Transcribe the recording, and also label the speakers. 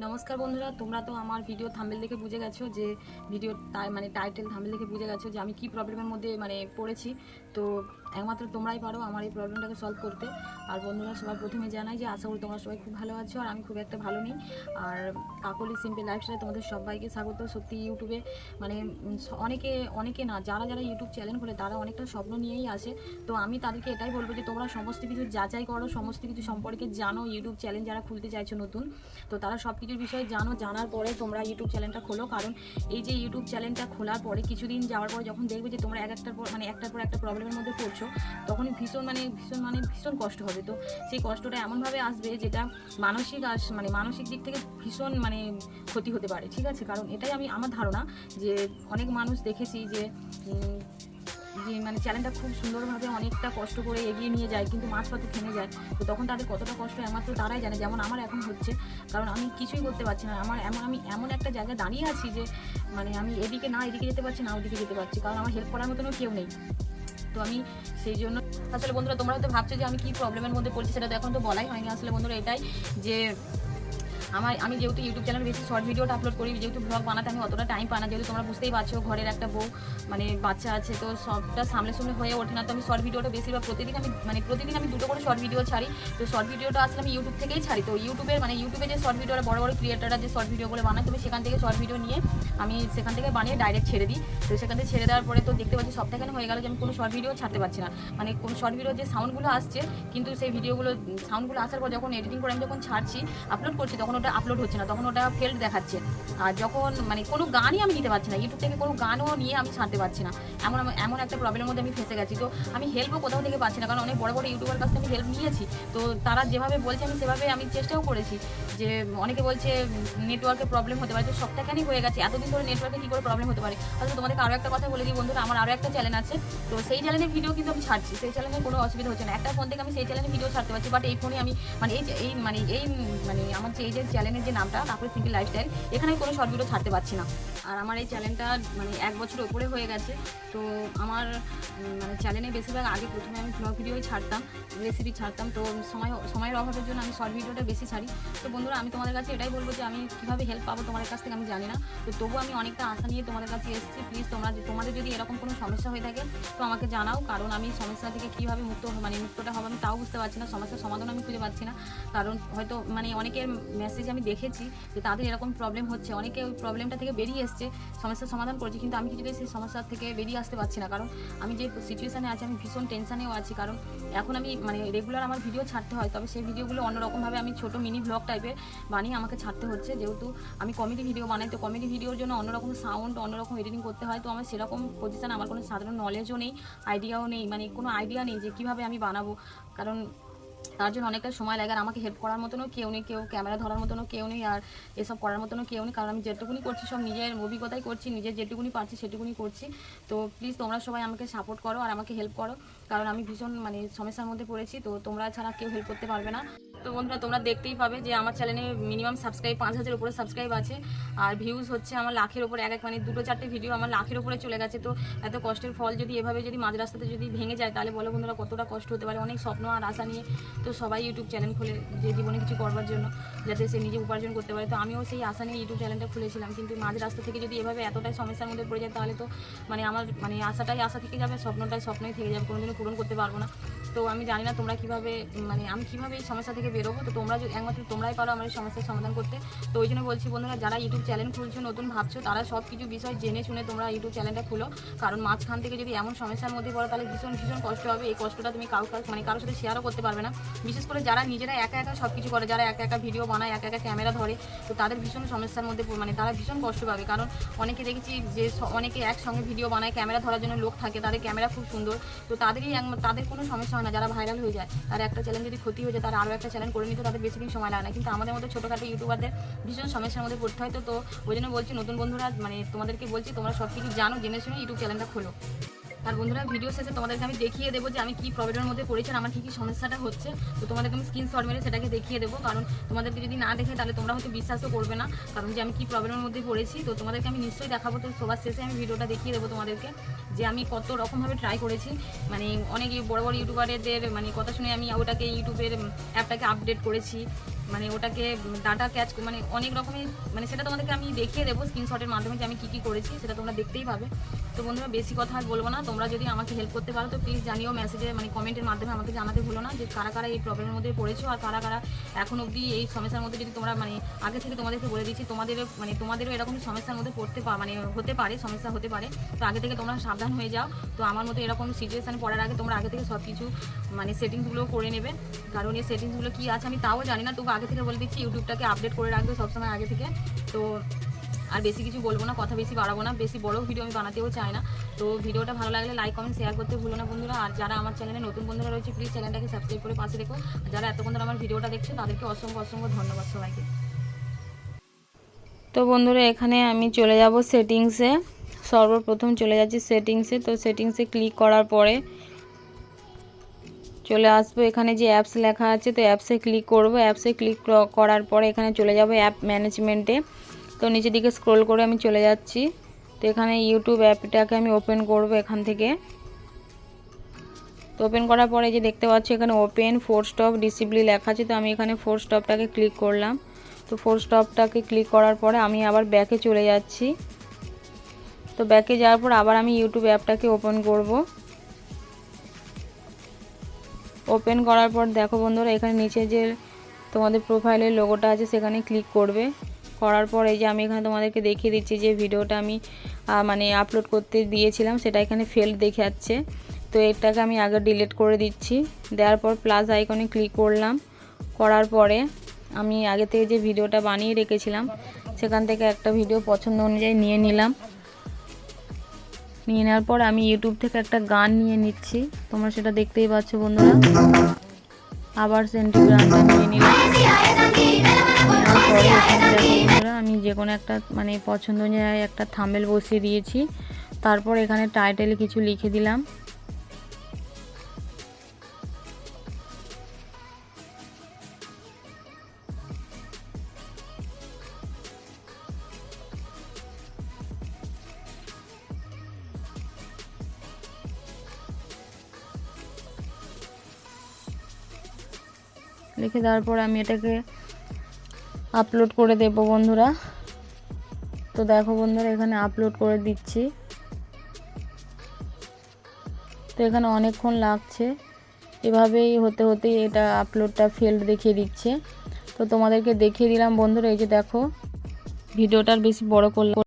Speaker 1: নমস্কার বন্ধুরা, তোমরা তো আমার ভিডিও থাম্বনেল দেখে বুঝে গেছো যে ভিডিও টাইটেল থাম্বনেল দেখে বুঝে গেছো যে আমি কি প্রবলেমের মধ্যে পড়েছি। তো একমাত্র তোমরাই পারো আমার এই প্রবলেমটাকে সলভ করতে। আর বন্ধুরা, সবার প্রথমে জানাই যে আশা করি তোমরা সবাই খুব ভালো আছো, আর আমি খুব একটা ভালো নেই। আর কাকলি সিম্পল লাইফস্টাইলে তোমাদের সবাইকে স্বাগত। সত্যি ইউটিউবে অনেকে না, যারা ইউটিউব চ্যানেল খোলে তারা অনেকটা স্বপ্ন নিয়েই আসে। তো আমি তাদেরকে এটাই বলবো যে তোমরা সমস্ত কিছু যাচাই করো, সমস্ত কিছু সম্পর্কে জানো। ইউটিউব চ্যানেল যারা খুলতে চাইছো নতুন, তো তারা সব কিছুর বিষয়ে জানার পরে তোমরা ইউটিউব চ্যানেলটা খোলো। কারণ এই যে ইউটিউব চ্যানেলটা খোলার পরে কিছুদিন যাওয়ার পরে যখন দেখবে যে তোমরা একটার পর একটা প্রবলেমের মধ্যে পড়ছো, তখনই ভীষণ কষ্ট হবে। তো সেই কষ্টটা এমনভাবে আসবে যেটা মানসিক দিক থেকে ভীষণ ক্ষতি হতে পারে, ঠিক আছে? কারণ এটাই আমার ধারণা যে অনেক মানুষ দেখেছি যে চ্যানেলটা খুব সুন্দরভাবে অনেকটা কষ্ট করে এগিয়ে নিয়ে যায়, কিন্তু মাঝপথে থেমে যায়। তো তখন তাদের কতটা কষ্ট একমাত্র তারাই জানে। যেমন আমার এখন হচ্ছে, কারণ আমি কিছুই করতে পারছি না। আমি এমন একটা জায়গায় দাঁড়িয়ে আছি যে আমি এদিকে যেতে পারছি না, ওদিকে যেতে পারছি, কারণ আমার হেল্প করার মতনও কেউ নেই। তো আমি সেই জন্য আসলে বন্ধুরা, তোমরা হয়তো ভাবছো যে আমি কি প্রবলেমের মধ্যে পড়ছি, সেটা তো এখন তো বলাই হয়নি। আসলে বন্ধুরা, এটাই যে আমি যেহেতু ইউটিউব চ্যানেল বেশি শর্ট ভিডিওটা আপলোড করি, যেহেতু ব্লগ বানাতে আমি অতটা টাইম পাই না, যেহেতু তোমরা বুঝতেই পারছো ঘরের একটা বউ বাচ্চা আছে, তো সবটা সামনে হয়ে ওঠে না। তো আমি শর্ট ভিডিওটা বেশিরভাগ প্রতিদিন আমি দুটো করে শর্ট ভিডিও ছাড়ি। তো শর্ট ভিডিওটা আসলে আমি ইউটিউব থেকেই ছাড়ি। তো ইউটিউবে যে শর্ট ভিডিওটা বড় ক্রিয়েটাররা যে শর্ট ভিডিওগুলো বানায়, তুমি সেখান থেকে শর্ট ভিডিও নিয়ে আমি সেখান থেকে বানিয়ে ডাইরেক্ট ছেড়ে দিই। তো সেখান থেকে ছেড়ে দেওয়ার পরে তো দেখতে পাচ্ছি সপ্তাহে হয়ে গেল যে আমি কোনো শর্ট ভিডিও ছাড়তে পারছি না। কোন শর্ট ভিডিও যে সাউন্ডগুলো আসছে, কিন্তু সেই সাউন্ডগুলো আসার পর যখন এডিটিং করে আমি যখন ছাড়ছি, আপলোড করছি, তখন ওটা আপলোড হচ্ছে না, তখন ওটা ফেল্ড দেখাচ্ছে। আর যখন কোনো গানই আমি নিতে পারছি না, ইউটিউব থেকে কোনো গানও নিয়ে আমি ছাড়তে পারছি না। এমন একটা প্রবলেমের মধ্যে আমি ফেসে গেছি। তো আমি হেল্পও কোথাও থেকে পাচ্ছি না, কারণ অনেক বড় ইউটিউবার কাছ থেকে আমি হেল্প নিয়েছি। তো তারা যেভাবে বলছে আমি সেভাবে আমি চেষ্টাও করেছি। যে অনেকে বলছে নেটওয়ার্কের প্রবলেম হতে পারে, তো সবটাখানি হয়ে গেছে। এতদিন ধরে নেটওয়ার্কে কী করে প্রবলেম হতে পারে? আসলে তোমাদেরকে আরও একটা কথা বলে দিই বন্ধুরা, আমার আরও একটা চ্যানেল আছে। তো সেই চ্যানেলের ভিডিও কিন্তু আমি ছাড়ছি, সেই চ্যানেলে কোনো অসুবিধা হচ্ছে না। একটা ফোন থেকে আমি সেই চ্যানেলে ভিডিও ছাড়তে পারছি, বাট এই ফোনে আমি আমার এই যে চ্যানেলের যে নামটা কাকুর সিম্পল লাইফস্টাইল, এখানে কোনো শর্ট ভিডিও ছাড়তে পারছি না। আর আমার এই চ্যানেলটা 1 বছর উপরে হয়ে গেছে। তো আমার চ্যানেলে বেশিরভাগ আগে প্রথমে আমি ব্লগ ভিডিওই ছাড়তাম, রেসিপি ছাড়তাম। তো সময়ের অভাবের জন্য আমি শর্ট ভিডিওটা বেশি ছাড়ি। তো বন্ধুরা, আমি তোমাদের কাছে এটাই বলবো যে আমি কীভাবে হেল্প পাবো তোমাদের কাছ থেকে আমি জানি না। তো তবুও আমি অনেকটা আশা নিয়ে তোমাদের কাছে এসেছি। প্লিজ তোমাদের যদি এরকম কোনো সমস্যা হয়ে থাকে তো আমাকে জানাও, কারণ আমি সমস্যা থেকে কীভাবে মুক্তটা হবে আমি তাও বুঝতে পারছি না। সমস্যার সমাধান আমি খুঁজে পাচ্ছি না, কারণ হয়তো অনেকের মেসেজ আমি দেখেছি যে তাদের এরকম প্রবলেম হচ্ছে, অনেকে ওই প্রবলেমটা থেকে বেরিয়ে এসছে, সমস্যার সমাধান করছে, কিন্তু আমি কিছুতেই সেই সমস্যার থেকে বেরিয়ে আসতে পারছি না। কারণ আমি যে সিচুয়েশানে আছি, আমি ভীষণ টেনশানেও আছি। কারণ এখন আমি রেগুলার আমার ভিডিও ছাড়তে হয়, তবে সেই ভিডিওগুলো অন্যরকমভাবে আমি ছোটো মিনি ব্লগ টাইপের বানিয়ে আমাকে ছাড়তে হচ্ছে। যেহেতু আমি কমেডি ভিডিও বানাই, তো কমেডি ভিডিওর জন্য অন্যরকম সাউন্ড, অন্যরকম এডিটিং করতে হয়। তো আমার সেরকম পজিশানে আমার কোনো সাধারণ নলেজও নেই, আইডিয়াও নেই, কোনো আইডিয়া নেই যে কীভাবে আমি বানাবো। কারণ তার জন্য অনেকটা সময় লাগে, আর আমাকে হেল্প করার মতনও কেউ নেই, কেউ ক্যামেরা ধরার মতনও কেউ নেই, আর এসব করার মতনও কেউ নেই। কারণ আমি যেটুকুনি করছি সব নিজের অভিজ্ঞতাই করছি, নিজের যেটুকুনি পারছি সেটুকুনি করছি। তো প্লিজ তোমরা সবাই আমাকে সাপোর্ট করো আর আমাকে হেল্প করো, কারণ আমি ভীষণ সমস্যার মধ্যে পড়েছি। তো তোমরা ছাড়া কেউ হেল্প করতে পারবে না। তো বন্ধুরা, তোমরা দেখতেই পাবে যে আমার চ্যানেলে মিনিমাম সাবস্ক্রাইব 5000-এর উপরে সাবস্ক্রাইব আছে, আর ভিউজ হচ্ছে আমার লাখের উপরে। দুটো চারটে ভিডিও আমার লাখের উপরে চলে গেছে। তো এত কষ্টের ফল যদি এভাবে মাঝ রাস্তাতে যদি ভেঙে যায়, তাহলে বলো বন্ধুরা কতটা কষ্ট হতে পারে। অনেক স্বপ্ন আর আশা নিয়ে তো সবাই ইউটিউব চ্যানেল খুলে, যে জীবনে কিছু করবার জন্য, যাতে সে নিজে উপার্জন করতে পারে। তো আমিও সেই আশা নিয়ে ইউটিউব চ্যানেলটা খুলেছিলাম, কিন্তু মাঝ রাস্তা থেকে যদি এভাবে এতটাই সমস্যার মধ্যে পড়ে যায়, তাহলে তো আমার আশাটাই আশা থেকে যাবে, স্বপ্নই থেকে যাবে, কোনোদিনও পূরণ করতে পারবো না। তো আমি জানি না তোমরা কীভাবে আমি কীভাবে এই সমস্যা থেকে বেরোবো। তো একমাত্র তোমরাই পারো আমার এই সমস্যার সমাধান করতে। তো ওই জন্য বলছি বন্ধুরা, যারা ইউটিউব চ্যানেল খুলছো, নতুন ভাবছো, তারা সব কিছু বিষয় জেনে শুনে তোমরা ইউটিউব চ্যানেলটা খুলো। কারণ মাঝখান থেকে যদি এমন সমস্যার মধ্যে পড়ো, তাহলে ভীষণ কষ্ট হবে। এই কষ্টটা তুমি কারোর সাথে শেয়ারও করতে পারবে না। বিশেষ করে যারা নিজেরা একা সব কিছু করে, যারা একা ভিডিও বানায়, একা ক্যামেরা ধরে, তো তাদের ভীষণ সমস্যার মধ্যে তারা ভীষণ কষ্ট পাবে। কারণ অনেকে দেখেছি যে অনেকে একসঙ্গে ভিডিও বানায়, ক্যামেরা ধরার জন্য লোক থাকে, তাদের ক্যামেরা খুব সুন্দর, তো তাদের কোনো সমস্যা হয় না। যারা ভাইরাল হয়ে যায়, তার একটা চ্যানেল যদি ক্ষতি হয়ে যায়, তারা আরও একটা চ্যানেল করে নিতে তাদের বেশি দিন সময় লাগে না। কিন্তু আমাদের মতো ছোটোখাটো ইউটিউবারদের ভীষণ সমস্যার মধ্যে পড়তে হয়। তো ওই জন্য বলছি, নতুন বন্ধুরা তোমাদেরকে বলছি, তোমরা সব কিছু জানো, জেনে শুনে ইউটিউব চ্যানেলটা খোলো। আর বন্ধুরা, ভিডিও শেষে তোমাদেরকে আমি দেখিয়ে দেবো যে আমি কী প্রবলেমের মধ্যে পড়েছি, আর আমার কী সমস্যাটা হচ্ছে। তো তোমাদেরকে আমি স্ক্রিনশট মেরে সেটাকে দেখিয়ে দেবো। কারণ তোমাদেরকে যদি না দেখে, তাহলে তোমরা হয়তো বিশ্বাসও করবে না, কারণ যে আমি কী প্রবলেমের মধ্যে পড়েছি। তো তোমাদেরকে আমি নিশ্চয়ই দেখাবো। তো সবার শেষে আমি ভিডিওটা দেখিয়ে দেবো তোমাদেরকে যে আমি কত রকমভাবে ট্রাই করেছি। অনেক বড় ইউটিউবারদের কথা শুনে আমি ওটাকে ইউটিউবের অ্যাপটাকে আপডেট করেছি, মানে ওটাকে ডাটা ক্যাচ মানে অনেক রকমের মানে সেটা তোমাদেরকে আমি দেখিয়ে দেবো স্ক্রিনশটের মাধ্যমে যে আমি কী কী করেছি, সেটা তোমরা দেখতেই পাবে। তো বন্ধুরা বেশি কথা আর বলবো না, তোমরা যদি আমাকে হেল্প করতে পারো তো প্লিজ জানিও মেসেজে মানে কমেন্টের মাধ্যমে আমাকে জানাতে ভুলো না যে কারা কারা এই প্রবলেমের মধ্যে পড়েছো আর কারা কারা এখন অবধি এই সমস্যার মধ্যে। যদি তোমরা মানে আগে থেকে তোমাদেরকে বলে দিচ্ছি তোমাদেরও এরকম সমস্যার মধ্যে মানে হতে পারে, সমস্যা হতে পারে। তো আগে থেকে তোমরা সাবধান হয়ে যাও। তো আমার মতো এরকম সিচুয়েশানে পড়ার আগে তোমরা আগে থেকে সব কিছু মানে সেটিংসগুলো করে নেবে, কারণ এই সেটিংসগুলো কী আছে আমি তাও জানি না, তবু আগে থেকে বলে দিচ্ছি ইউটিউবটাকে আপডেট করে রাখবে সবসময় আগে থেকে। তো আর বেশি কিছু বলবো না, কথা বেশি বাড়াবো না, বেশি বড় ভিডিও আমি বানাতেও চাই না। তো ভিডিওটা ভালো লাগলে লাইক কমেন্ট শেয়ার করতে ভুলো না বন্ধুরা। আর যারা আমার চ্যানেলে নতুন বন্ধুরা রয়েছে প্লিজ চ্যানেলটাকে সাবস্ক্রাইব করে পাশে রেখো। আর যারা এতক্ষণ ধরে আমার ভিডিওটা দেখছো তাদেরকে অসংখ্য অসংখ্য ধন্যবাদ সবাইকে। তো বন্ধুরা এখানে আমি চলে যাব সেটিংসে, সর্বপ্রথম চলে যাচ্ছি সেটিংসে। তো সেটিংসে ক্লিক করার পরে চলে আসবো এখানে যে অ্যাপস লেখা আছে, তো অ্যাপসে ক্লিক করব। অ্যাপসে ক্লিক করার পরে এখানে চলে যাব অ্যাপ ম্যানেজমেন্টে। তো নিচের দিকে স্ক্রল করে আমি চলে যাচ্ছি। তো এখানে ইউটিউব অ্যাপটাকে আমি ওপেন করব এখান থেকে। তো ওপেন করার পরে যে দেখতে পাচ্ছি এখানে ওপেন ফোর স্টপ ডিসেবল লেখা আছে, তো আমি এখানে ফোর স্টপটাকে ক্লিক করলাম। তো ফোর স্টপটাকে ক্লিক করার পরে আমি আবার ব্যাকে চলে যাচ্ছি। তো ব্যাকে যাওয়ার পর আবার আমি ইউটিউব অ্যাপটাকে ওপেন করব। ওপেন করার পর দেখো বন্ধুরা এখানে নিচে যে তোমাদের প্রোফাইলের লোগোটা আছে সেখানে ক্লিক করবে। করার পর এই যে আমি এখানে তোমাদেরকে দেখিয়ে দিচ্ছি যে ভিডিওটা আমি মানে আপলোড করতে দিয়েছিলাম সেটা এখানে ফেল দেখাচ্ছে। তো এটাকে আমি আগে ডিলিট করে দিচ্ছি। দেওয়ার পর প্লাস আইকনে ক্লিক করলাম। করার পরে আমি আগে থেকে যে ভিডিওটা বানিয়ে রেখেছিলাম সেখান থেকে একটা ভিডিও পছন্দ অনুযায়ী নিয়ে নিলাম। নিয়ে নেওয়ার পর আমি ইউটিউব থেকে একটা গান নিয়ে নিচ্ছি, তোমরা সেটা দেখতেই পাচ্ছ বন্ধুরা। আবার সেন্টি গানটা নিয়ে নিলাম। নেওয়ার পরে এখানে দেখো বন্ধুরা আমি যে কোনো একটা মানে পছন্দ অনুযায়ী একটা থাম্বনেল বসিয়ে দিয়েছি। তারপর এখানে টাইটেলে কিছু লিখে দিলাম। লিখে দেওয়ার পর আমি এটাকে আপলোড করে দেব বন্ধুরা। তো দেখো বন্ধুরা এখানে আপলোড করে দিচ্ছি। তো এখানে অনেকক্ষণ লাগছে, এভাবেই হতে হতেই এটা আপলোডটা ফেল্ড দেখিয়ে দিচ্ছে। তো তোমাদেরকে দেখিয়ে দিলাম বন্ধুরা, এই যে দেখো ভিডিওটার বেশি বড় করলাম।